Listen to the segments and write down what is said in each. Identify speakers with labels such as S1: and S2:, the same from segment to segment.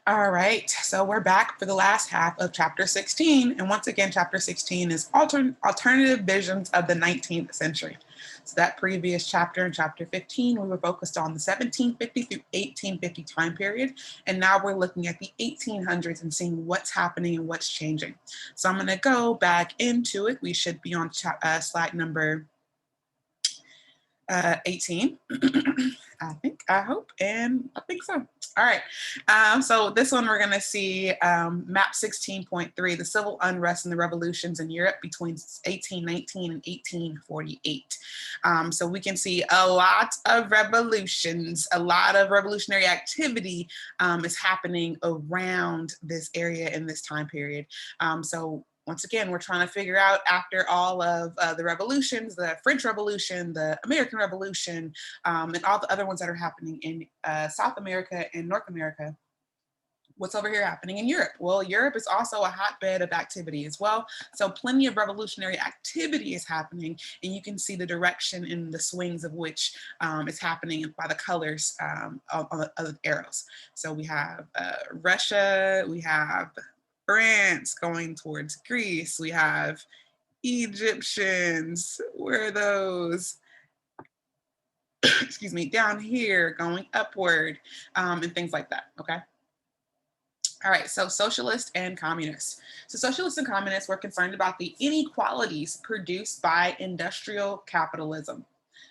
S1: All right, so we're back for the last half of chapter 16. And once again, chapter 16 is alternative visions of the 19th century. So that previous chapter in chapter 15, we were focused on the 1750 through 1850 time period. And now we're looking at the 1800s and seeing what's happening and what's changing. So I'm going to go back into it. We should be on slide number 18. I hope, and I think so. All right. So this one we're going to see map 16.3, the civil unrest and the revolutions in Europe between 1819 and 1848. So we can see a lot of revolutions, a lot of revolutionary activity is happening around this area in this time period. So once again, we're trying to figure out, after all of the revolutions, the French Revolution, the American Revolution, and all the other ones that are happening in South America and North America, what's over here happening in Europe? Well, Europe is also a hotbed of activity as well. So plenty of revolutionary activity is happening, and you can see the direction and the swings of which is happening by the colors of the arrows. So we have Russia, we have France going towards Greece, we have Egyptians, where are those? Excuse me, down here going upward, and things like that, okay? All right, so socialists and communists. So socialists and communists were concerned about the inequalities produced by industrial capitalism.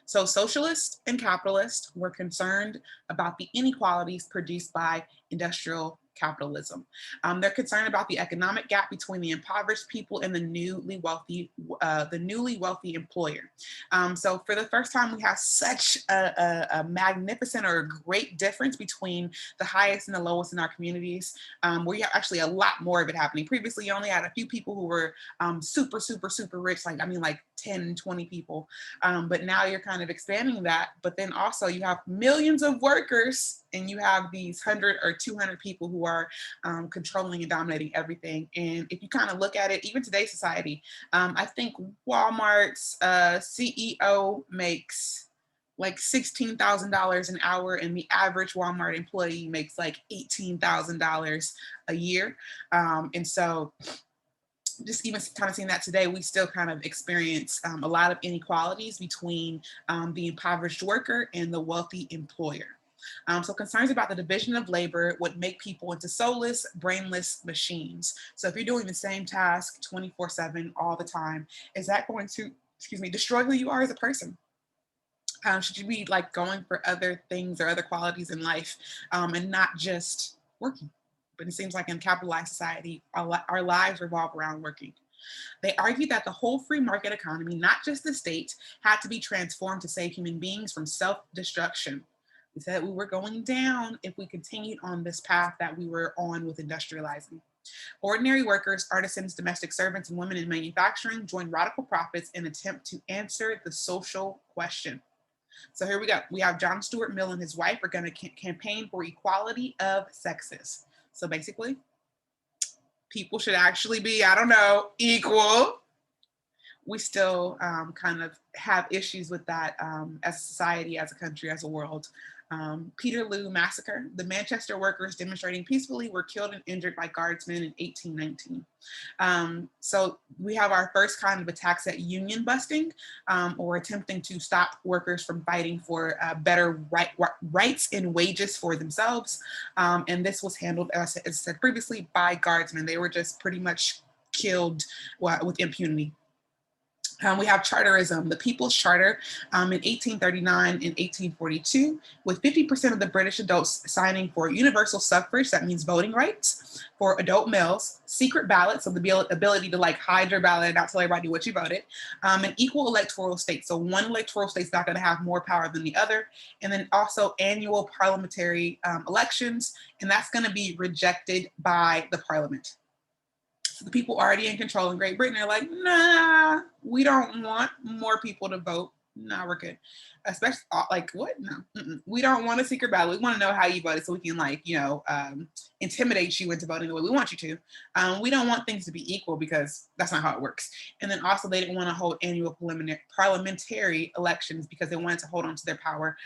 S1: So socialists and capitalists were concerned about the inequalities produced by industrial capitalism. They're concerned about the economic gap between the impoverished people and the newly wealthy employer. So for the first time, we have such a magnificent or a great difference between the highest and the lowest in our communities, where you have actually a lot more of it happening. Previously, you only had a few people who were super, super, super rich, like 10, 20 people. But now you're kind of expanding that. But then also you have millions of workers, and you have these 100 or 200 people who are controlling and dominating everything. And if you kind of look at it, even today's society, I think Walmart's CEO makes like $16,000 an hour, and the average Walmart employee makes like $18,000 a year. And so just even kind of seeing that today, we still kind of experience a lot of inequalities between the impoverished worker and the wealthy employer. So concerns about the division of labor would make people into soulless, brainless machines. So if you're doing the same task 24/7 all the time, is that going to, destroy who you are as a person? Should you be like going for other things or other qualities in life, and not just working? But it seems like in capitalized society, our lives revolve around working. They argued that the whole free market economy, not just the state, had to be transformed to save human beings from self-destruction. We said we were going down if we continued on this path that we were on with industrializing. Ordinary workers, artisans, domestic servants, and women in manufacturing joined radical prophets in an attempt to answer the social question. So here we go. We have John Stuart Mill and his wife are going to campaign for equality of sexes. So basically, people should actually be, equal. We still kind of have issues with that as a society, as a country, as a world. Peterloo Massacre. The Manchester workers demonstrating peacefully were killed and injured by guardsmen in 1819. So we have our first kind of attacks at union busting, or attempting to stop workers from fighting for better rights and wages for themselves. And this was handled, as I said previously, by guardsmen. They were just pretty much killed with impunity. We have charterism, the People's Charter in 1839 and 1842, with 50% of the British adults signing for universal suffrage, that means voting rights for adult males, secret ballots, so the ability to like hide your ballot and not tell everybody what you voted, and equal electoral states. So one electoral state's not going to have more power than the other. And then also annual parliamentary elections, and that's going to be rejected by the parliament. So the people already in control in Great Britain are like, nah, we don't want more people to vote. No, we're good. Especially like what? No, we don't want a secret ballot. We want to know how you voted so we can like intimidate you into voting the way we want you to. We don't want things to be equal because that's not how it works. And then also they didn't want to hold annual parliamentary elections because they wanted to hold on to their power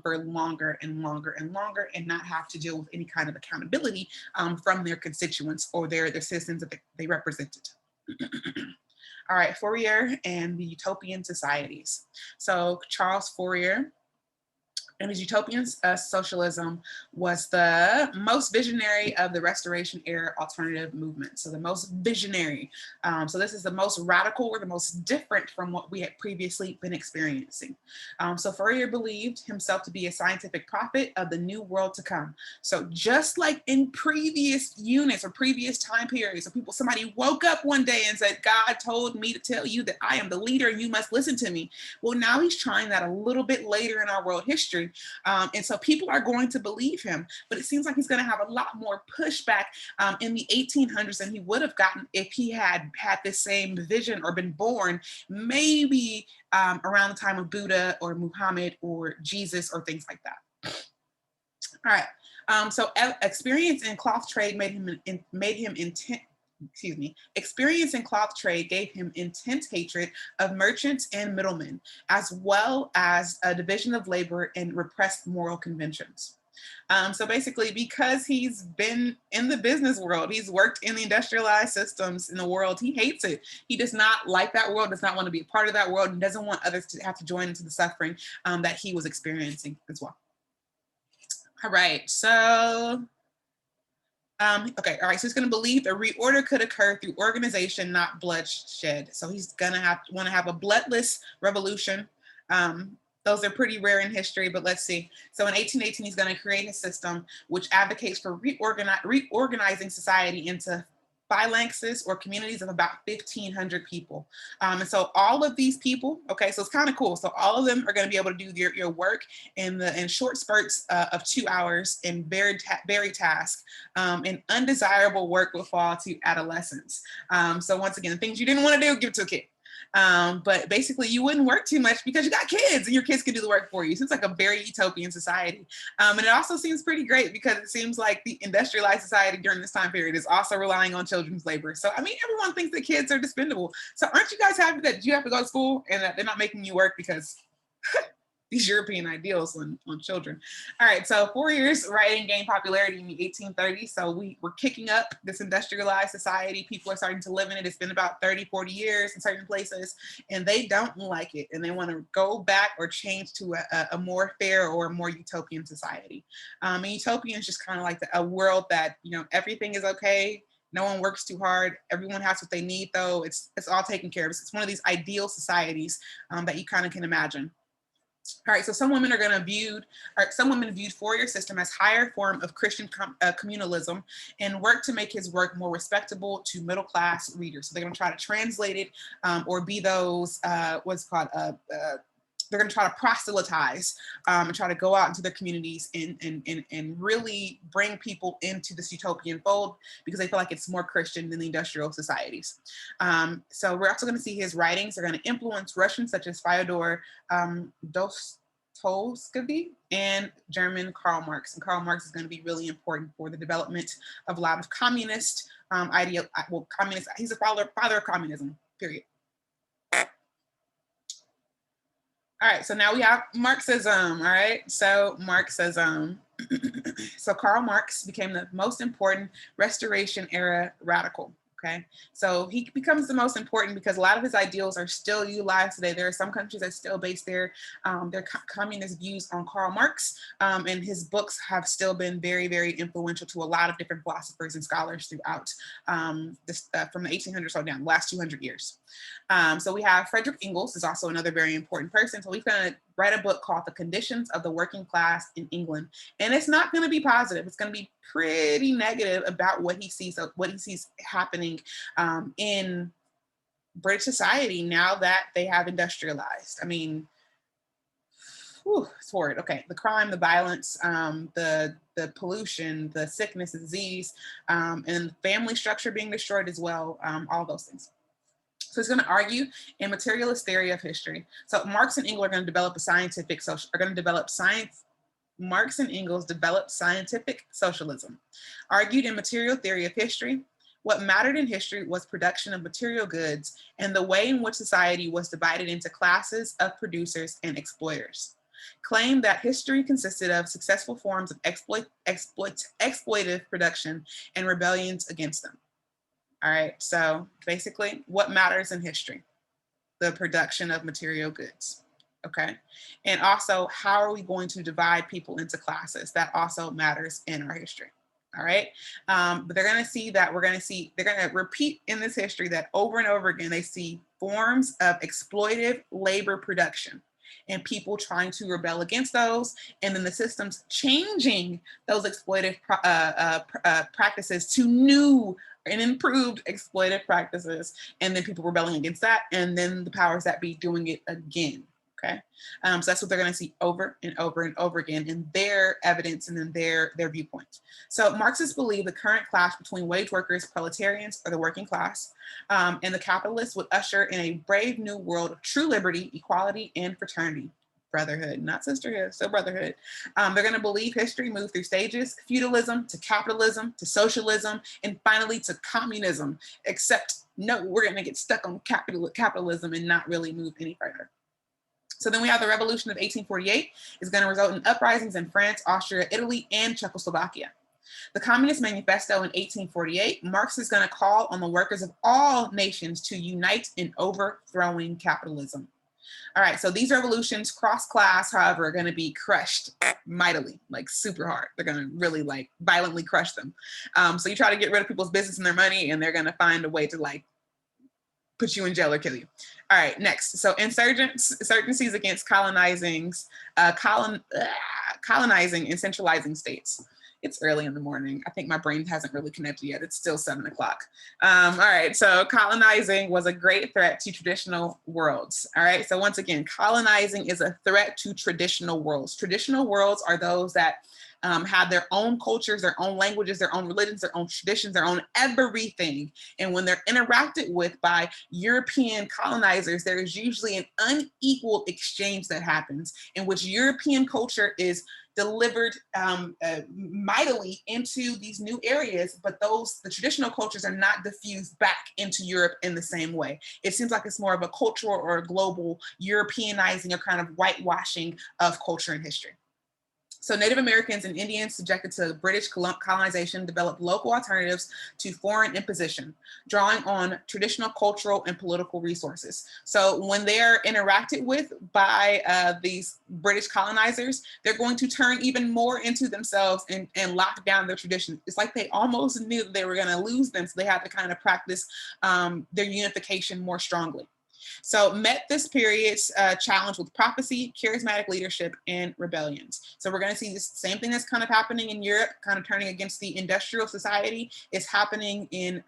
S1: for longer and longer and longer and not have to deal with any kind of accountability from their constituents or their citizens that they represented. All right, Fourier and the utopian societies. So Charles Fourier and his utopian socialism was the most visionary of the Restoration era alternative movement. So the most visionary. So this is the most radical or the most different from what we had previously been experiencing. So Fourier believed himself to be a scientific prophet of the new world to come. So just like in previous units or previous time periods, so somebody woke up one day and said, God told me to tell you that I am the leader and you must listen to me. Well, now he's trying that a little bit later in our world history. And so people are going to believe him, but it seems like he's going to have a lot more pushback in the 1800s than he would have gotten if he had had this same vision or been born maybe around the time of Buddha or Muhammad or Jesus or things like that. All right. So experience in cloth trade made him intent. Experience in cloth trade gave him intense hatred of merchants and middlemen, as well as a division of labor and repressed moral conventions. So basically, because he's been in the business world, he's worked in the industrialized systems in the world, he hates it. He does not like that world, does not want to be a part of that world, and doesn't want others to have to join into the suffering that he was experiencing as well. All right, so okay, all right, so he's going to believe a reorder could occur through organization, not bloodshed. So he's going to want to have a bloodless revolution. Those are pretty rare in history, but let's see. So in 1818, he's going to create a system which advocates for reorganizing society into phalanxes or communities of about 1,500 people. And so all of these people, okay, so it's kind of cool. So all of them are going to be able to do your work in short spurts of 2 hours in varied tasks. And undesirable work will fall to adolescents. So once again, the things you didn't want to do, give it to a kid. But basically you wouldn't work too much because you got kids and your kids can do the work for you. So it's like a very utopian society. And it also seems pretty great because it seems like the industrialized society during this time period is also relying on children's labor. So, I mean, everyone thinks that kids are expendable. So aren't you guys happy that you have to go to school and that they're not making you work because these European ideals on children. All right, so Fourier's writing gained popularity in the 1830s. So we're kicking up this industrialized society. People are starting to live in it. It's been about 30, 40 years in certain places, and they don't like it. And they want to go back or change to a more fair or a more utopian society. And utopian is just kind of like a world that, everything is okay. No one works too hard. Everyone has what they need, though. It's all taken care of. It's one of these ideal societies that you kind of can imagine. All right, so some women viewed Fourier's system as higher form of Christian communalism and worked to make his work more respectable to middle class readers. So they're going to try to translate it or be those they're going to try to proselytize and try to go out into their communities and really bring people into this utopian fold because they feel like it's more Christian than the industrial societies. So we're also going to see his writings are going to influence Russians such as Fyodor Dostoevsky and German Karl Marx. And Karl Marx is going to be really important for the development of a lot of communist communist. He's a father of communism, period. All right, so now we have Marxism, all right? So Marxism. So Karl Marx became the most important Restoration era radical, okay? So he becomes the most important because a lot of his ideals are still utilized today. There are some countries that still base their communist views on Karl Marx, and his books have still been very, very influential to a lot of different philosophers and scholars throughout from the 1800s on down, the last 200 years. So we have Frederick Engels is also another very important person. So he's going to write a book called The Conditions of the Working Class in England. And it's not going to be positive. It's going to be pretty negative about what he sees happening in British society now that they have industrialized. I mean, it's horrid. Okay, the crime, the violence, the pollution, the sickness, the disease, and family structure being destroyed as well, all those things. So it's going to argue a materialist theory of history. So Marx and Engels are going to develop a scientific social, are going to develop science. Marx and Engels developed scientific socialism. Argued in material theory of history, what mattered in history was production of material goods and the way in which society was divided into classes of producers and exploiters. Claimed that history consisted of successful forms of exploitative production and rebellions against them. All right, so basically what matters in history? The production of material goods, okay? And also, how are we going to divide people into classes? That also matters in our history, all right? But they're gonna see that they're gonna repeat in this history that over and over again, they see forms of exploitive labor production and people trying to rebel against those, and then the systems changing those exploitive practices to new and improved exploitive practices, and then people rebelling against that, and then the powers that be doing it again. Okay, so that's what they're going to see over and over and over again in their evidence and in their viewpoints. So Marxists believe the current clash between wage workers, proletarians, or the working class, and the capitalists would usher in a brave new world of true liberty, equality, and fraternity. Brotherhood, not sisterhood, so brotherhood. They're going to believe history moved through stages: feudalism to capitalism to socialism, and finally to communism. Except, no, we're going to get stuck on capitalism and not really move any further. So then we have the Revolution of 1848 is going to result in uprisings in France, Austria, Italy, and Czechoslovakia. The Communist Manifesto in 1848, Marx is going to call on the workers of all nations to unite in overthrowing capitalism. All right, so these revolutions, cross-class, however, are going to be crushed mightily, like super hard. They're going to really like violently crush them. So you try to get rid of people's business and their money, and they're going to find a way to like put you in jail or kill you. All right, next. So insurgencies against colonizing and centralizing states. It's early in the morning. I think my brain hasn't really connected yet. It's still 7 o'clock. All right, so colonizing was a great threat to traditional worlds. All right, so once again, colonizing is a threat to traditional worlds. Traditional worlds are those that have their own cultures, their own languages, their own religions, their own traditions, their own everything. And when they're interacted with by European colonizers, there is usually an unequal exchange that happens in which European culture is delivered mightily into these new areas, but the traditional cultures are not diffused back into Europe in the same way. It seems like it's more of a cultural or a global Europeanizing or kind of whitewashing of culture and history. So Native Americans and Indians subjected to British colonization developed local alternatives to foreign imposition, drawing on traditional cultural and political resources. So when they're interacted with by these British colonizers, they're going to turn even more into themselves and lock down their traditions. It's like they almost knew that they were going to lose them, so they had to kind of practice their unification more strongly. So met this period's challenge with prophecy, charismatic leadership, and rebellions. So we're going to see this same thing that's kind of happening in Europe, kind of turning against the industrial society, is happening in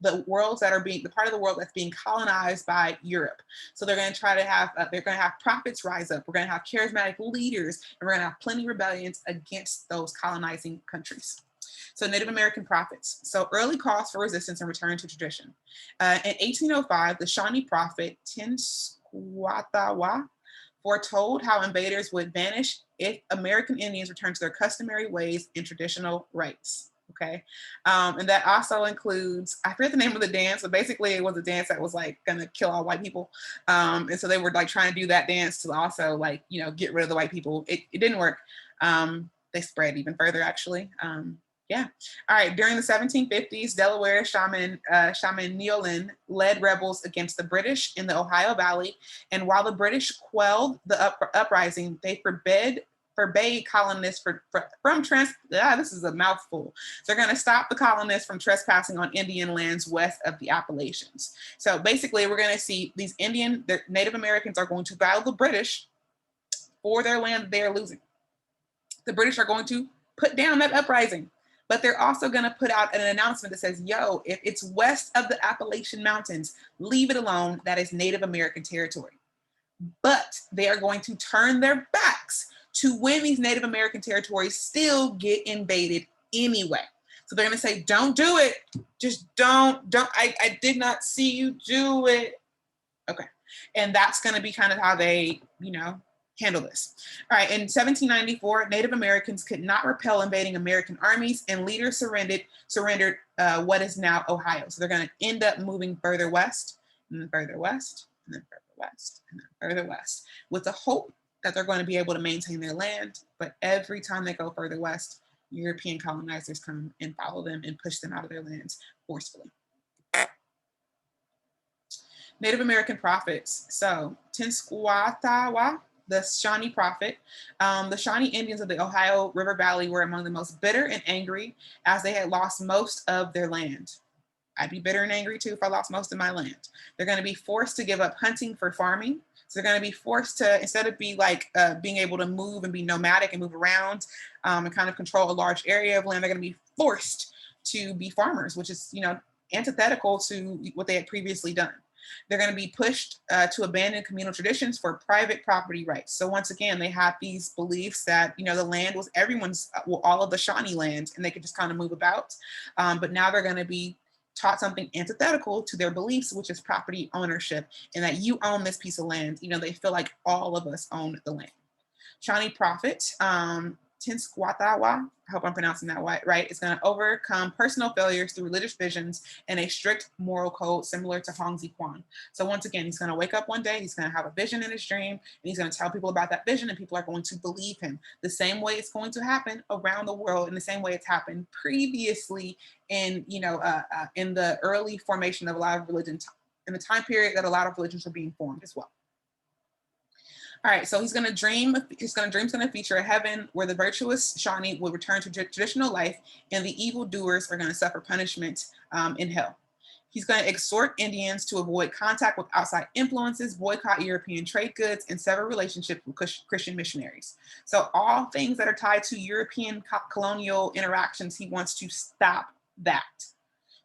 S1: the worlds that are the part of the world that's being colonized by Europe. So they're going to try to have, they're going to have prophets rise up. We're going to have charismatic leaders, and we're going to have plenty of rebellions against those colonizing countries. So Native American prophets. So early calls for resistance and return to tradition. In 1805, the Shawnee prophet Tenskwatawa foretold how invaders would vanish if American Indians returned to their customary ways and traditional rites. Okay, and that also includes, I forget the name of the dance, but basically it was a dance that was like gonna kill all white people. And so they were like trying to do that dance to also like, you know, get rid of the white people. It didn't work. They spread even further actually. Yeah. All right. During the 1750s, Delaware shaman Neolin led rebels against the British in the Ohio Valley. And while the British quelled the uprising, they forbade colonists this is a mouthful. They're going to stop the colonists from trespassing on Indian lands west of the Appalachians. So basically, we're going to see these Native Americans are going to battle the British for their land that they are losing. The British are going to put down that uprising. But they're also going to put out an announcement that says, yo, if it's west of the Appalachian Mountains, leave it alone. That is Native American territory. But they are going to turn their backs to when these Native American territories still get invaded anyway. So they're going to say, don't do it. Just don't. I did not see you do it. Okay. And that's going to be kind of how they, handle this. All right. In 1794, Native Americans could not repel invading American armies, and leaders surrendered what is now Ohio. So they're going to end up moving further west, and then further west, and then further west, and then further west, with the hope that they're going to be able to maintain their land. But every time they go further west, European colonizers come and follow them and push them out of their lands forcefully. Native American prophets. So Tenskwatawa, the Shawnee prophet. The Shawnee Indians of the Ohio River Valley were among the most bitter and angry as they had lost most of their land. I'd be bitter and angry too if I lost most of my land. They're going to be forced to give up hunting for farming. So they're going to be forced to, instead of being able to move and be nomadic and move around and kind of control a large area of land, they're going to be forced to be farmers, which is, antithetical to what they had previously done. They're going to be pushed to abandon communal traditions for private property rights. So once again, they have these beliefs that, the land was everyone's, all of the Shawnee land, and they could just kind of move about. But now they're going to be taught something antithetical to their beliefs, which is property ownership, and that you own this piece of land. They feel like all of us own the land. Shawnee prophet, Tenskwatawa, I hope I'm pronouncing that right, is going to overcome personal failures through religious visions and a strict moral code similar to Hong Zi Quan. So once again, he's going to wake up one day, he's going to have a vision in his dream, and he's going to tell people about that vision, and people are going to believe him. The same way it's going to happen around the world, in the same way it's happened previously in, in the early formation of a lot of religions, in the time period that a lot of religions were being formed as well. All right, so he's going to dream. His dream's going to feature a heaven where the virtuous Shawnee will return to traditional life, and the evildoers are going to suffer punishment in hell. He's going to exhort Indians to avoid contact with outside influences, boycott European trade goods, and sever relationships with Christian missionaries. So all things that are tied to European colonial interactions, he wants to stop that.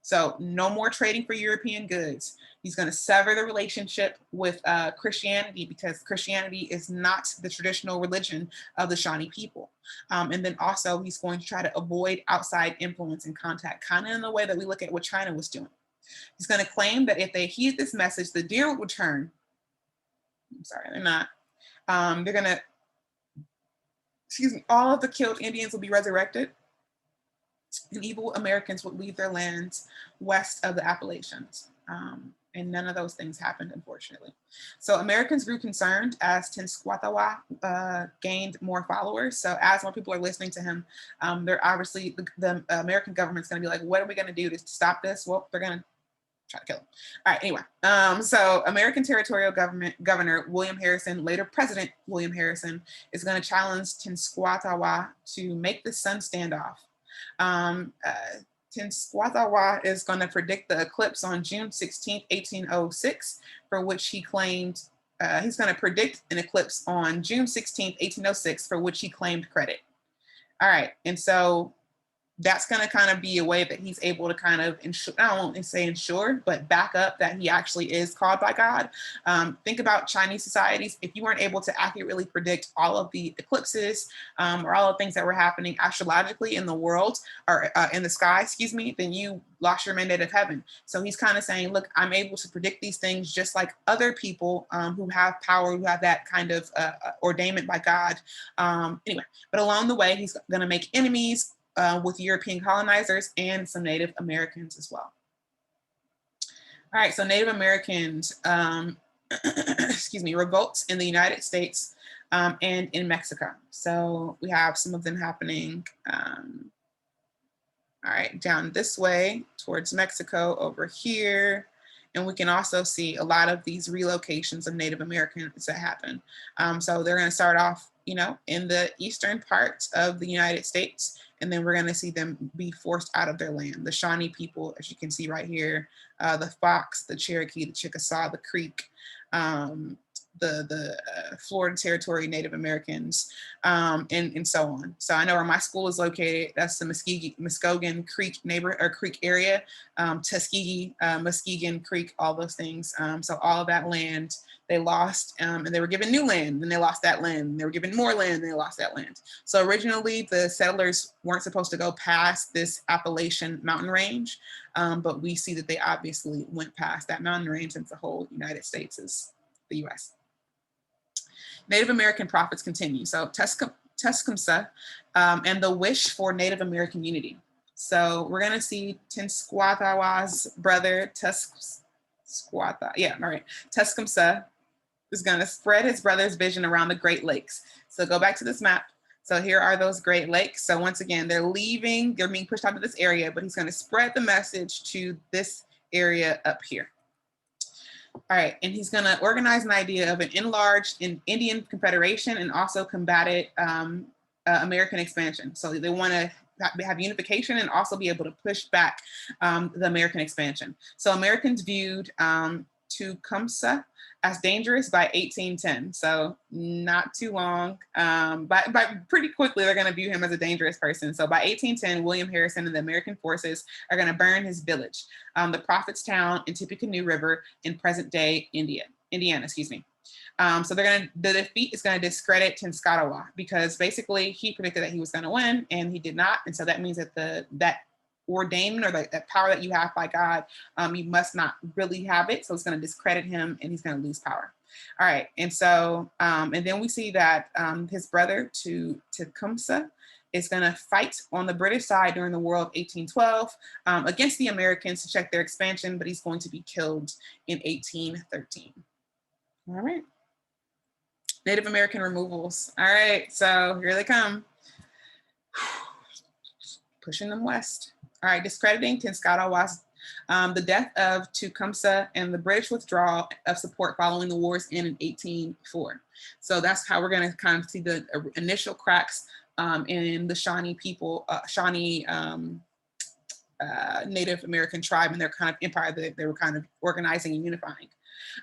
S1: So no more trading for European goods. He's going to sever the relationship with Christianity, because Christianity is not the traditional religion of the Shawnee people. And then also he's going to try to avoid outside influence and contact, kind of in the way that we look at what China was doing. He's going to claim that if they heed this message, the deer would return. I'm sorry, they're not. They're going to, all of the killed Indians will be resurrected, and evil Americans would leave their lands west of the Appalachians. And none of those things happened, unfortunately. So Americans grew concerned as Tenskwatawa gained more followers. So as more people are listening to him, they're obviously, the American government's going to be like, what are we going to do to stop this? Well, they're going to try to kill him. All right, anyway. So American Territorial Governor William Harrison, later President William Harrison, is going to challenge Tenskwatawa to make the sun stand off. Tenskwatawa is going to predict the eclipse on June 16, 1806, for which he claimed, he's going to predict an eclipse on June 16, 1806, for which he claimed credit. All right, and so that's going to kind of be a way that he's able to kind of ensure, I don't want to say ensure, but back up that he actually is called by God. Think about Chinese societies. If you weren't able to accurately predict all of the eclipses or all the things that were happening astrologically in the world, or in the sky, then you lost your mandate of heaven. So he's kind of saying, look, I'm able to predict these things just like other people who have power, who have that kind of ordainment by God. Anyway, but along the way, he's going to make enemies with European colonizers and some Native Americans as well. All right, so Native Americans, revolts in the United States and in Mexico. So we have some of them happening, all right, down this way towards Mexico over here. And we can also see a lot of these relocations of Native Americans that happen. So they're going to start off, in the eastern parts of the United States, and then we're going to see them be forced out of their land. The Shawnee people, as you can see right here, the Fox, the Cherokee, the Chickasaw, the Creek, Florida Territory Native Americans, and so on. So I know where my school is located. That's the Muskegon Creek Creek area, Tuskegee, Muskegon Creek, all those things. So all of that land they lost, and they were given new land, and they lost that land. And they were given more land, and they lost that land. So originally, the settlers weren't supposed to go past this Appalachian mountain range, but we see that they obviously went past that mountain range, since the whole United States is the U.S. Native American prophets continue. So Tecumseh and the wish for Native American unity. So we're going to see Tenskwatawa's brother, Tecumseh is going to spread his brother's vision around the Great Lakes. So go back to this map. So here are those Great Lakes. So once again, they're being pushed out of this area, but he's going to spread the message to this area up here. All right, and he's going to organize an idea of an enlarged Indian Confederation and also combated American expansion. So they want to have unification and also be able to push back the American expansion. So Americans viewed Tecumseh as dangerous by 1810. So not too long, but pretty quickly they're going to view him as a dangerous person. So by 1810, William Harrison and the American forces are going to burn his village, the Prophet's Town in Tippecanoe River in present-day Indiana. So the defeat is going to discredit Tenskwatawa because basically he predicted that he was going to win and he did not, and so that means that that ordainment or that power that you have by God, you must not really have it. So it's going to discredit him and he's going to lose power. All right. And so, and then we see that his brother Tecumseh is going to fight on the British side during the War of 1812 against the Americans to check their expansion, but he's going to be killed in 1813. All right. Native American removals. All right. So here they come. Pushing them west. All right, discrediting Tenskwatawa's the death of Tecumseh and the British withdrawal of support following the war's end in 1804. So that's how we're going to kind of see the initial cracks in the Shawnee people, Native American tribe and their kind of empire that they were kind of organizing and unifying.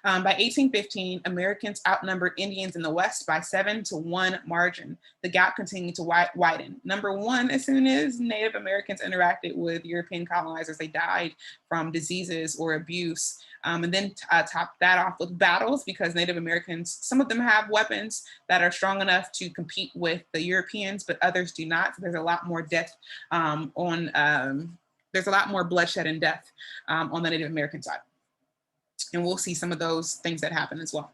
S1: By 1815, Americans outnumbered Indians in the West by 7-1 margin. The gap continued to widen. Number one, as soon as Native Americans interacted with European colonizers, they died from diseases or abuse. And then top that off with battles because Native Americans, some of them have weapons that are strong enough to compete with the Europeans, but others do not. So there's a lot more death there's a lot more bloodshed and death on the Native American side. And we'll see some of those things that happen as well.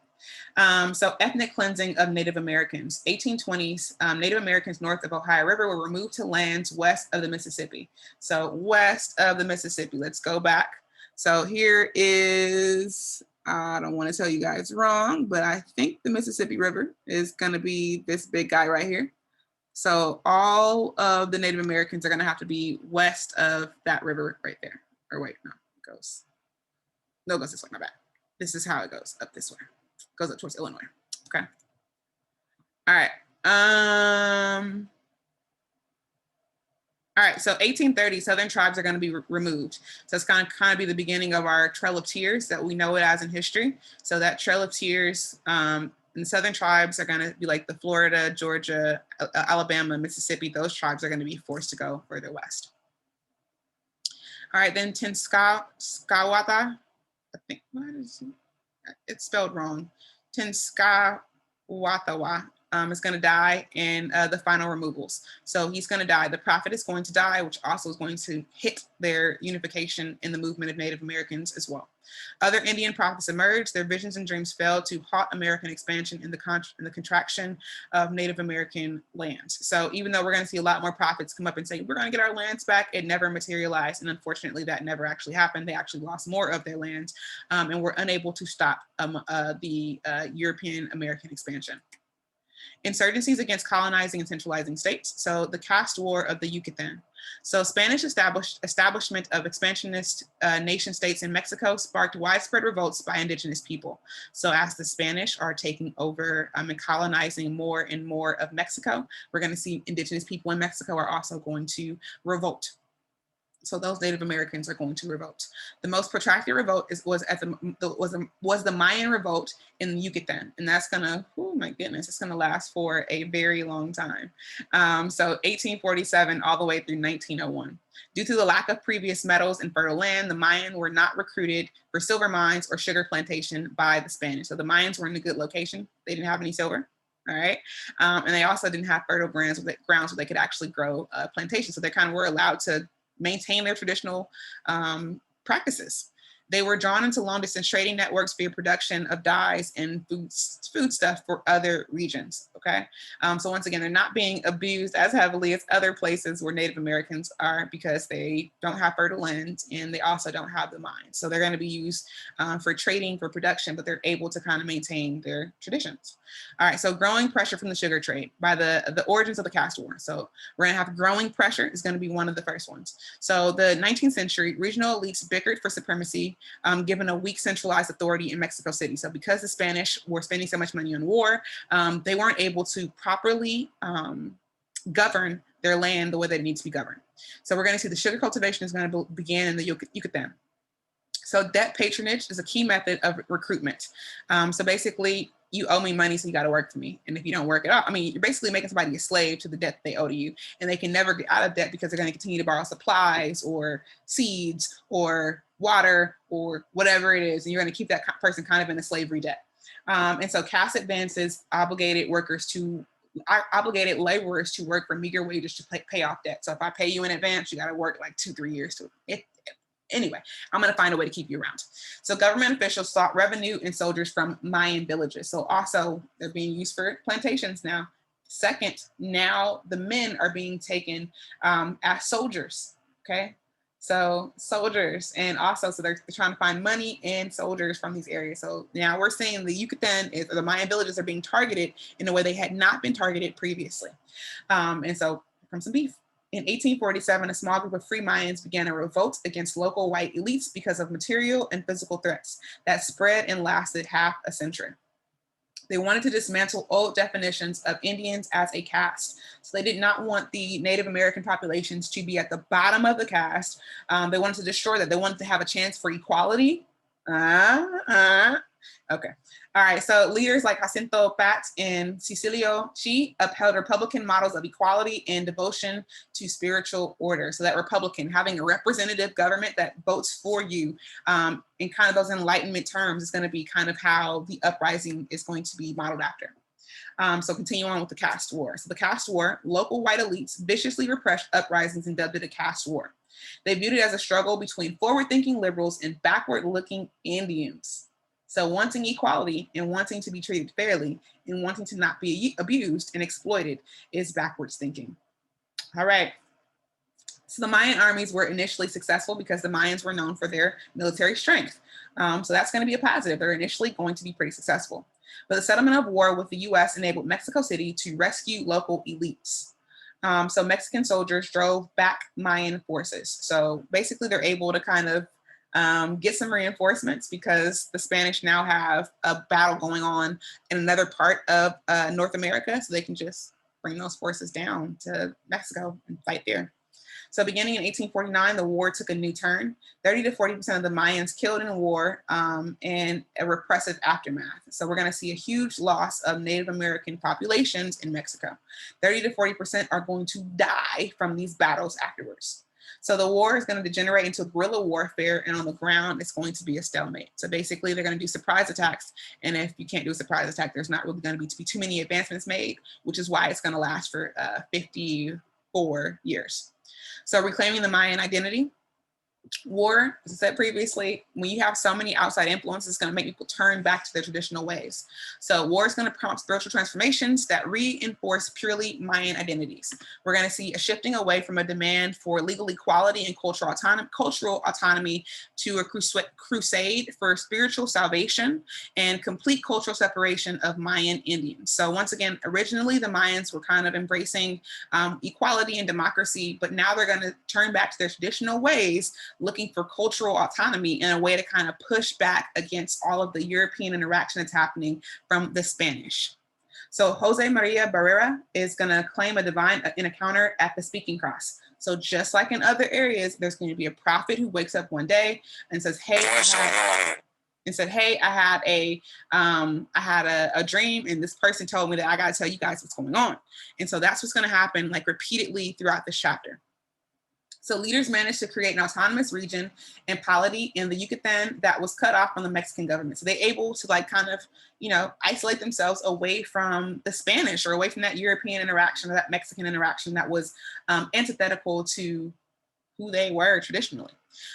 S1: So ethnic cleansing of Native Americans. 1820s, Native Americans north of Ohio River were removed to lands west of the Mississippi. So west of the Mississippi, let's go back. So here is, I don't want to tell you guys wrong, but I think the Mississippi River is going to be this big guy right here. So all of the Native Americans are going to have to be west of that river right there. Or wait, no, it goes this way, my bad. This is how it goes, up this way. It goes up towards Illinois, okay? All right. All right, so 1830, Southern tribes are going to be removed. So it's going to kind of be the beginning of our Trail of Tears that we know it as in history. So that Trail of Tears, and Southern tribes are going to be like the Florida, Georgia, Alabama, Mississippi. Those tribes are going to be forced to go further west. All right, then Tenskwatawa, I think, it's spelled wrong. Tenskwatawa is going to die in the final removals. So he's going to die. The prophet is going to die, which also is going to hit their unification in the movement of Native Americans as well. Other Indian prophets emerged. Their visions and dreams failed to halt American expansion in the contraction of Native American lands. So even though we're going to see a lot more prophets come up and say, we're going to get our lands back, it never materialized. And unfortunately, that never actually happened. They actually lost more of their lands and were unable to stop the European American expansion. Insurgencies against colonizing and centralizing states. So the caste war of the Yucatan. So Spanish establishment of expansionist nation states in Mexico sparked widespread revolts by indigenous people. So as the Spanish are taking over and colonizing more and more of Mexico, we're going to see indigenous people in Mexico are also going to revolt. So those Native Americans are going to revolt. The most protracted revolt was the Mayan revolt in Yucatan, and that's gonna, oh my goodness, it's gonna last for a very long time. So 1847 all the way through 1901. Due to the lack of previous metals and fertile land, the Mayan were not recruited for silver mines or sugar plantation by the Spanish. So the Mayans were in a good location. They didn't have any silver. All right. And they also didn't have fertile grounds where they could actually grow plantations. So they kind of were allowed to maintain their traditional practices. They were drawn into long-distance trading networks via production of dyes and foodstuff for other regions, okay? So once again, they're not being abused as heavily as other places where Native Americans are because they don't have fertile land and they also don't have the mines. So they're gonna be used for trading, for production, but they're able to kind of maintain their traditions. All right, so growing pressure from the sugar trade by the origins of the caste war. So we're gonna have growing pressure is gonna be one of the first ones. So the 19th century, regional elites bickered for supremacy, given a weak centralized authority in Mexico City. So because the Spanish were spending so much money on war, they weren't able to properly govern their land the way that it needs to be governed. So we're gonna see the sugar cultivation is gonna begin in the Yucatan. So debt patronage is a key method of recruitment. So basically, you owe me money, so you got to work for me. And if you don't work it out, I mean, you're basically making somebody a slave to the debt they owe to you, and they can never get out of debt because they're going to continue to borrow supplies or seeds or water or whatever it is, and you're going to keep that person kind of in a slavery debt. And so caste advances obligated laborers to work for meager wages to pay off debt. So if I pay you in advance, you got to work like 2-3 years to it. Anyway, I'm going to find a way to keep you around. So government officials sought revenue and soldiers from Mayan villages. So also they're being used for plantations now. Second, now the men are being taken as soldiers. Okay. So soldiers, and also, so they're trying to find money and soldiers from these areas. So now we're seeing the Yucatan, the Mayan villages are being targeted in a way they had not been targeted previously. And so from some beef. In 1847, a small group of free Mayans began a revolt against local white elites because of material and physical threats that spread and lasted half a century. They wanted to dismantle old definitions of Indians as a caste. So they did not want the Native American populations to be at the bottom of the caste. They wanted to destroy that. They wanted to have a chance for equality. Okay. All right. So leaders like Jacinto Paz and Cecilio Chi upheld Republican models of equality and devotion to spiritual order. So that Republican, having a representative government that votes for you in kind of those Enlightenment terms, is going to be kind of how the uprising is going to be modeled after. So continue on with the caste war. So the caste war, local white elites viciously repressed uprisings and dubbed it a caste war. They viewed it as a struggle between forward-thinking liberals and backward-looking Indians. So wanting equality and wanting to be treated fairly and wanting to not be abused and exploited is backwards thinking. All right. So the Mayan armies were initially successful because the Mayans were known for their military strength. So that's going to be a positive. They're initially going to be pretty successful. But the settlement of war with the US enabled Mexico City to rescue local elites. So Mexican soldiers drove back Mayan forces. So basically they're able to kind of get some reinforcements because the Spanish now have a battle going on in another part of North America. So they can just bring those forces down to Mexico and fight there. So beginning in 1849, the war took a new turn. 30 to 40% of the Mayans killed in the war and a repressive aftermath. So we're going to see a huge loss of Native American populations in Mexico. 30 to 40% are going to die from these battles afterwards. So the war is going to degenerate into guerrilla warfare, and on the ground, it's going to be a stalemate. So basically, they're going to do surprise attacks, and if you can't do a surprise attack, there's not really going to be too many advancements made, which is why it's going to last for 54 years. So reclaiming the Mayan identity. War, as I said previously, when you have so many outside influences, it's going to make people turn back to their traditional ways. So war is going to prompt spiritual transformations that reinforce purely Mayan identities. We're going to see a shifting away from a demand for legal equality and cultural autonomy to a crusade for spiritual salvation and complete cultural separation of Mayan Indians. So once again, originally the Mayans were kind of embracing equality and democracy, but now they're going to turn back to their traditional ways, looking for cultural autonomy in a way to kind of push back against all of the European interaction that's happening from the Spanish. So Jose Maria Barrera is going to claim a divine encounter at the Speaking Cross. So just like in other areas, there's going to be a prophet who wakes up one day and says, hey, I had a dream, and this person told me that I got to tell you guys what's going on. And so that's what's going to happen like repeatedly throughout this chapter. So leaders managed to create an autonomous region and polity in the Yucatan that was cut off from the Mexican government. So they're able to like kind of, you know, isolate themselves away from the Spanish or away from that European interaction or that Mexican interaction that was antithetical to who they were traditionally.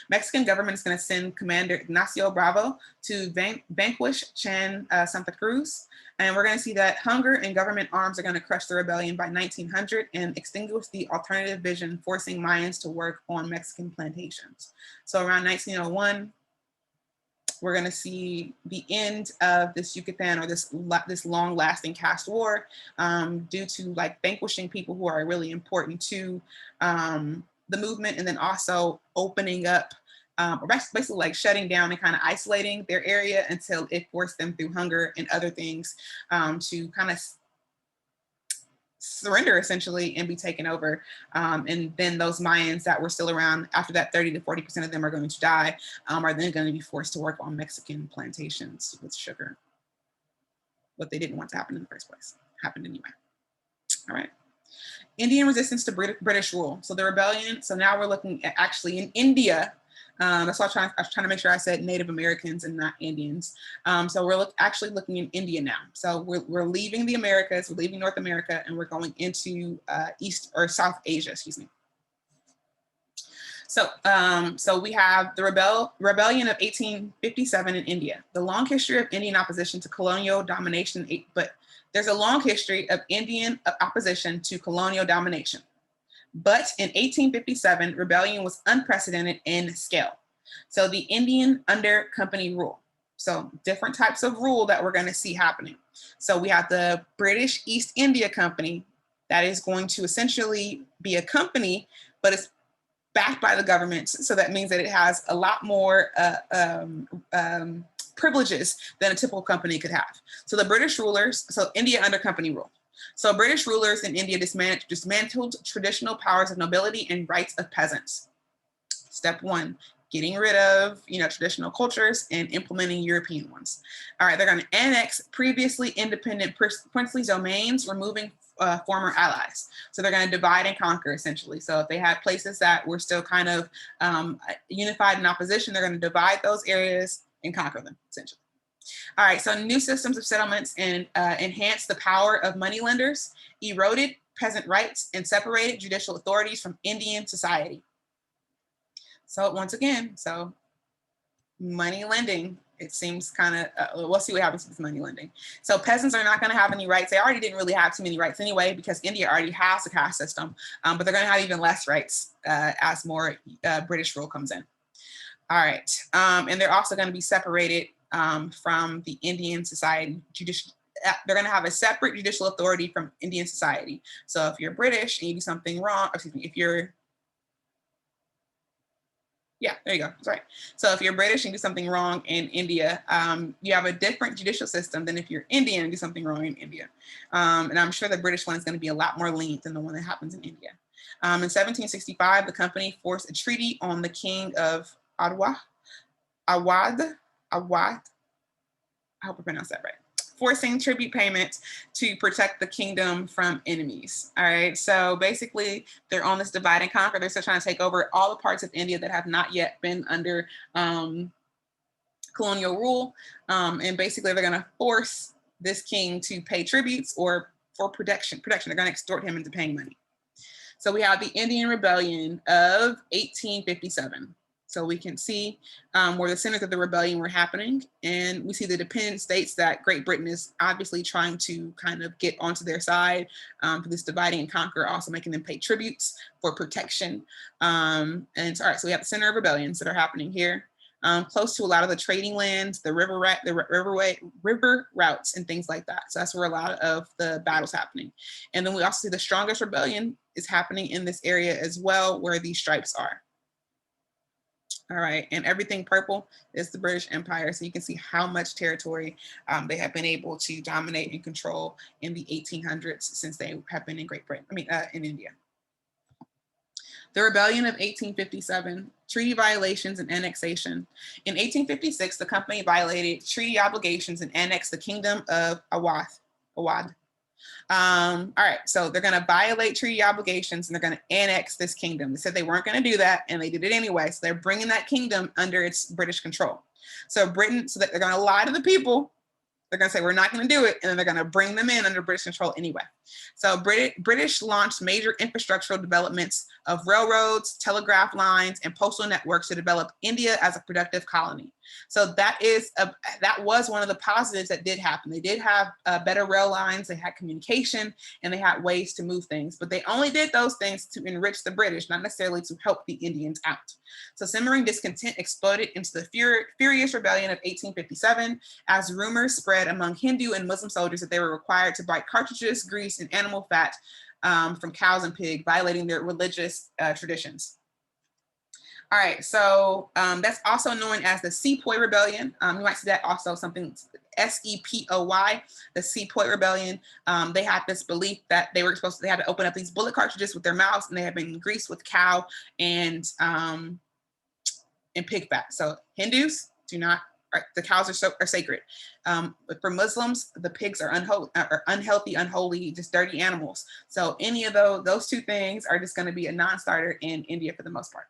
S1: Mexican government is going to send Commander Ignacio Bravo to vanquish Chan Santa Cruz. And we're going to see that hunger and government arms are going to crush the rebellion by 1900 and extinguish the alternative vision, forcing Mayans to work on Mexican plantations. So around 1901, we're going to see the end of this Yucatan or this long-lasting caste war due to like vanquishing people who are really important to the movement, and then also opening up, or basically like shutting down and kind of isolating their area until it forced them through hunger and other things to kind of surrender essentially and be taken over. And then those Mayans that were still around after that, 30 to 40% of them are going to die, are then going to be forced to work on Mexican plantations with sugar. What they didn't want to happen in the first place happened anyway. All right. Indian resistance to British rule. So the rebellion, so now we're looking at actually in India. That's why I was trying to make sure I said Native Americans and not Indians. So we're actually looking in India now. So we're leaving the Americas, we're leaving North America, and we're going into East or South Asia, excuse me. So, so we have the rebellion of 1857 in India. The long history of Indian opposition to colonial domination, but there's a long history of Indian opposition to colonial domination. But in 1857, rebellion was unprecedented in scale. So the Indian under company rule. So different types of rule that we're going to see happening. So we have the British East India Company that is going to essentially be a company, but it's backed by the government. So that means that it has a lot more privileges than a typical company could have. So the British rulers, so India under company rule. So British rulers in India dismantled traditional powers of nobility and rights of peasants. Step one, getting rid of traditional cultures and implementing European ones. All right, they're going to annex previously independent princely domains, removing former allies. So they're going to divide and conquer essentially. So if they had places that were still kind of unified in opposition, they're going to divide those areas and conquer them essentially. All right, so new systems of settlements and enhanced the power of moneylenders, eroded peasant rights, and separated judicial authorities from Indian society. So once again, so money lending, it seems kind of, we'll see what happens with money lending. So peasants are not going to have any rights. They already didn't really have too many rights anyway, because India already has a caste system, but they're going to have even less rights as more British rule comes in. All right, and they're also going to be separated from the Indian society judicial. They're going to have a separate judicial authority from Indian society. So if you're British and you do something wrong, excuse me, if you're there you go. That's right. So if you're British and do something wrong in India, you have a different judicial system than if you're Indian and do something wrong in India. And I'm sure the British one is going to be a lot more lenient than the one that happens in India. In 1765, the company forced a treaty on the king of Awad. I hope I pronounced that right. Forcing tribute payments to protect the kingdom from enemies. All right, so basically they're on this divide and conquer. They're still trying to take over all the parts of India that have not yet been under colonial rule. And basically they're gonna force this king to pay tributes or for protection. They're gonna extort him into paying money. So we have the Indian Rebellion of 1857. So we can see where the centers of the rebellion were happening. And we see the dependent states that Great Britain is obviously trying to kind of get onto their side for this dividing and conquer, also making them pay tributes for protection. And so, all right, so we have the center of rebellions that are happening here. Close to a lot of the trading lands, the river routes and things like that. So that's where a lot of the battles happening. And then we also see the strongest rebellion is happening in this area as well, where these stripes are. All right, and everything purple is the British Empire. So you can see how much territory they have been able to dominate and control in the 1800s since they have been in Great Britain, in India. The Rebellion of 1857, treaty violations and annexation. In 1856, the company violated treaty obligations and annexed the kingdom of Awad. All right, so they're going to violate treaty obligations and they're going to annex this kingdom. They said they weren't going to do that, and they did it anyway. So they're bringing that kingdom under its British control. So Britain, so that they're going to lie to the people. They're going to say, we're not going to do it. And then they're going to bring them in under British control anyway. So British launched major infrastructural developments of railroads, telegraph lines, and postal networks to develop India as a productive colony. So that was one of the positives that did happen. They did have better rail lines, they had communication, and they had ways to move things. But they only did those things to enrich the British, not necessarily to help the Indians out. So simmering discontent exploded into the furious rebellion of 1857 as rumors spread among Hindu and Muslim soldiers that they were required to buy cartridges, grease, and animal fat from cows and pigs, violating their religious traditions. All right, so that's also known as the Sepoy Rebellion. You might see that also something SEPOY, the Sepoy Rebellion. They had this belief that they had to open up these bullet cartridges with their mouths, and they had been greased with cow and pig fat. So Hindus do not. The cows are sacred. But for Muslims, the pigs are unhealthy, unholy, just dirty animals. So any of those two things are just going to be a non-starter in India for the most part.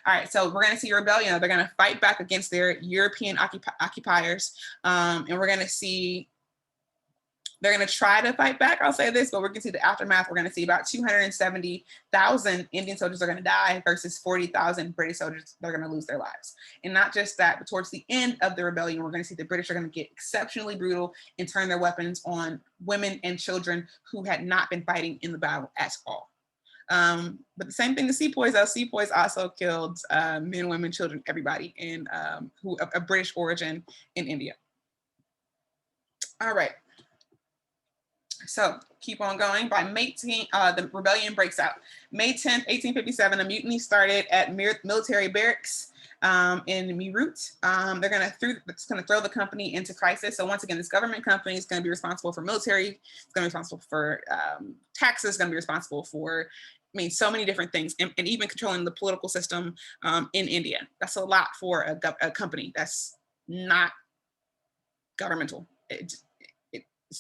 S1: All right, so we're going to see a rebellion. They're going to fight back against their European occupiers, and we're going to see they're going to try to fight back. I'll say this, but we're going to see the aftermath. We're going to see about 270,000 Indian soldiers are going to die versus 40,000 British soldiers that are going to lose their lives. And not just that, but towards the end of the rebellion, we're going to see the British are going to get exceptionally brutal and turn their weapons on women and children who had not been fighting in the battle at all. But the same thing, the Sepoys also killed men, women, children, everybody in who of British origin in India. All right. So keep on going. By May 10th, the rebellion breaks out. May 10th, 1857, a mutiny started at military barracks in Meerut. They're going to throw the company into crisis. So once again, this government company is going to be responsible for military. It's going to be responsible for taxes. It's going to be responsible for, so many different things, and even controlling the political system in India. That's a lot for a company that's not governmental. It's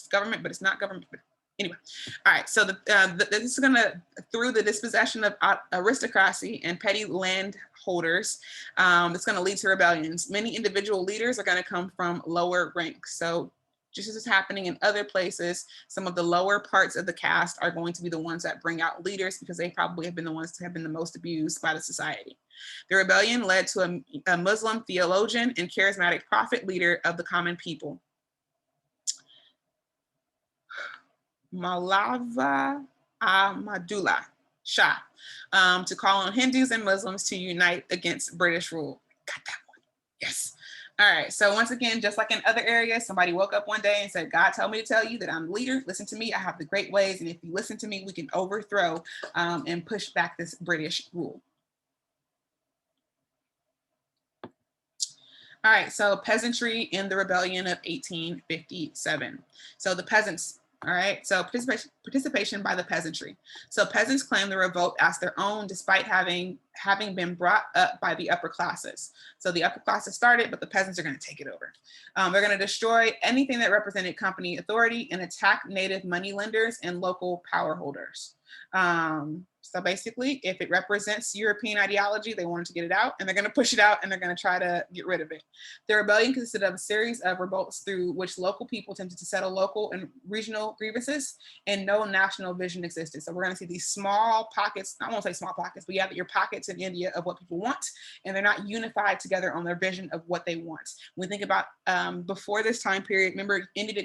S1: government, but it's not government. But anyway, all right. So this is going to, through the dispossession of aristocracy and petty landholders, it's going to lead to rebellions. Many individual leaders are going to come from lower ranks. So just as is happening in other places, some of the lower parts of the caste are going to be the ones that bring out leaders because they probably have been the ones that have been the most abused by the society. The rebellion led to a Muslim theologian and charismatic prophet leader of the common people, Maulava Ahmadullah Shah, to call on Hindus and Muslims to unite against British rule. Got that one. Yes. All right. So once again, just like in other areas, somebody woke up one day and said, God told me to tell you that I'm the leader. Listen to me. I have the great ways. And if you listen to me, we can overthrow and push back this British rule. All right. So peasantry in the rebellion of 1857. So the peasants. All right, so participation by the peasantry. So peasants claim the revolt as their own, despite having been brought up by the upper classes. So the upper classes started, but the peasants are going to take it over. They're going to destroy anything that represented company authority and attack native moneylenders and local power holders. So basically, if it represents European ideology, they wanted to get it out, and they're going to push it out, and they're going to try to get rid of it. The rebellion consisted of a series of revolts through which local people attempted to settle local and regional grievances, and no national vision existed. So we're going to see these small pockets, I won't say small pockets, but you have your pockets in India of what people want, and they're not unified together on their vision of what they want. When we think about before this time period, remember, India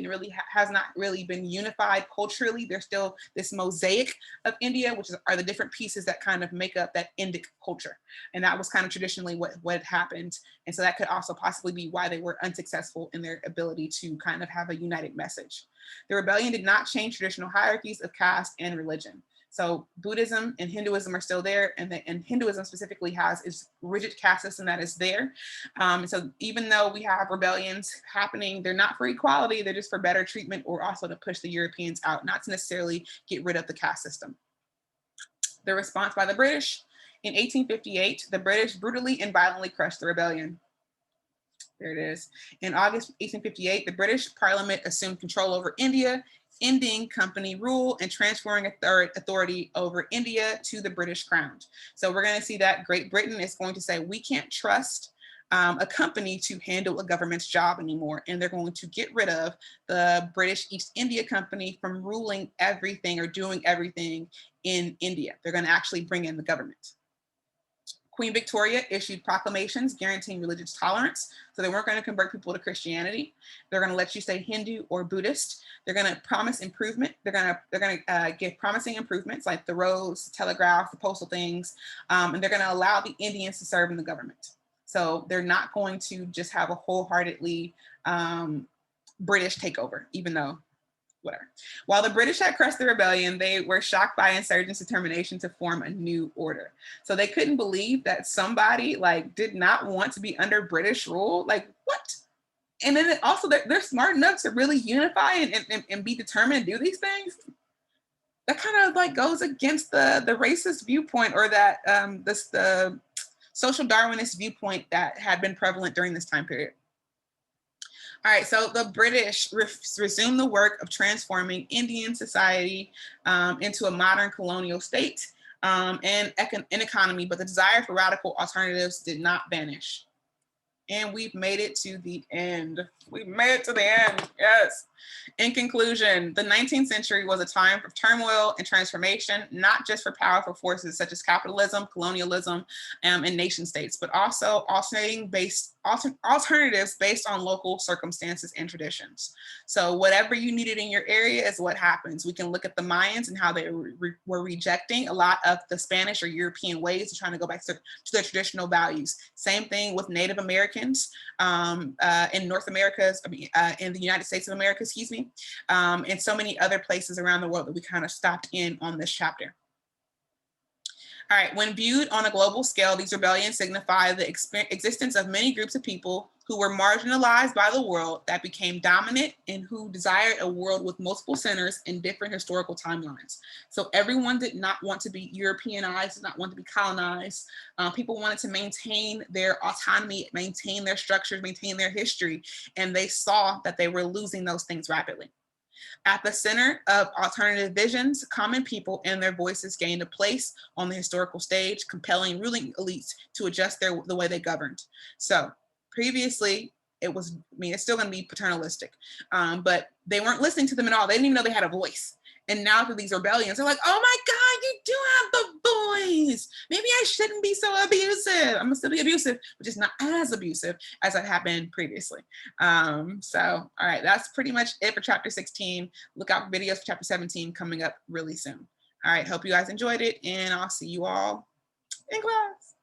S1: has not really been unified culturally. There's still this mosaic of India, which are the different pieces that kind of make up that Indic culture. And that was kind of traditionally what happened. And so that could also possibly be why they were unsuccessful in their ability to kind of have a united message. The rebellion did not change traditional hierarchies of caste and religion. So Buddhism and Hinduism are still there, and Hinduism specifically has its rigid caste system that is there. So even though we have rebellions happening, they're not for equality, they're just for better treatment or also to push the Europeans out, not to necessarily get rid of the caste system. The response by the British: In 1858, the British brutally and violently crushed the rebellion. There it is. In August 1858, the British Parliament assumed control over India, ending company rule and transferring authority over India to the British Crown. So we're going to see that Great Britain is going to say, we can't trust a company to handle a government's job anymore. And they're going to get rid of the British East India Company from ruling everything or doing everything in India. They're going to actually bring in the government. Queen Victoria issued proclamations guaranteeing religious tolerance. So they weren't going to convert people to Christianity. They're going to let you say Hindu or Buddhist. They're going to promise improvement. They're going to give promising improvements like the roads, the telegraph, the postal things, and they're going to allow the Indians to serve in the government. So they're not going to just have a wholeheartedly British takeover, even though whatever. While the British had crushed the rebellion, they were shocked by insurgents' determination to form a new order. So they couldn't believe that somebody like did not want to be under British rule. Like what? And then also they're smart enough to really unify and be determined to do these things. That kind of like goes against the racist viewpoint or that the social Darwinist viewpoint that had been prevalent during this time period. All right, so the British resumed the work of transforming Indian society into a modern colonial state and economy, but the desire for radical alternatives did not vanish. And we've made it to the end. We've made it to the end, yes. In conclusion, the 19th century was a time of turmoil and transformation, not just for powerful forces such as capitalism, colonialism, and nation states, but also alternatives based on local circumstances and traditions. So whatever you needed in your area is what happens. We can look at the Mayans and how they were rejecting a lot of the Spanish or European ways of trying to go back to their traditional values. Same thing with Native Americans in North America, in the United States of America, excuse me, and so many other places around the world that we kind of stopped in on this chapter. All right, when viewed on a global scale, these rebellions signify the existence of many groups of people who were marginalized by the world that became dominant and who desired a world with multiple centers and different historical timelines. So everyone did not want to be Europeanized, did not want to be colonized. People wanted to maintain their autonomy, maintain their structures, maintain their history, and they saw that they were losing those things rapidly. At the center of alternative visions, common people and their voices gained a place on the historical stage, compelling ruling elites to adjust the way they governed. So previously, it's still going to be paternalistic, but they weren't listening to them at all. They didn't even know they had a voice. And now through these rebellions, they're like, oh my God, you do have the voice. Maybe I shouldn't be so abusive. I'm gonna still be abusive, but just not as abusive as I have been previously. So, all right, that's pretty much it for chapter 16. Look out for videos for chapter 17 coming up really soon. All right, hope you guys enjoyed it, and I'll see you all in class.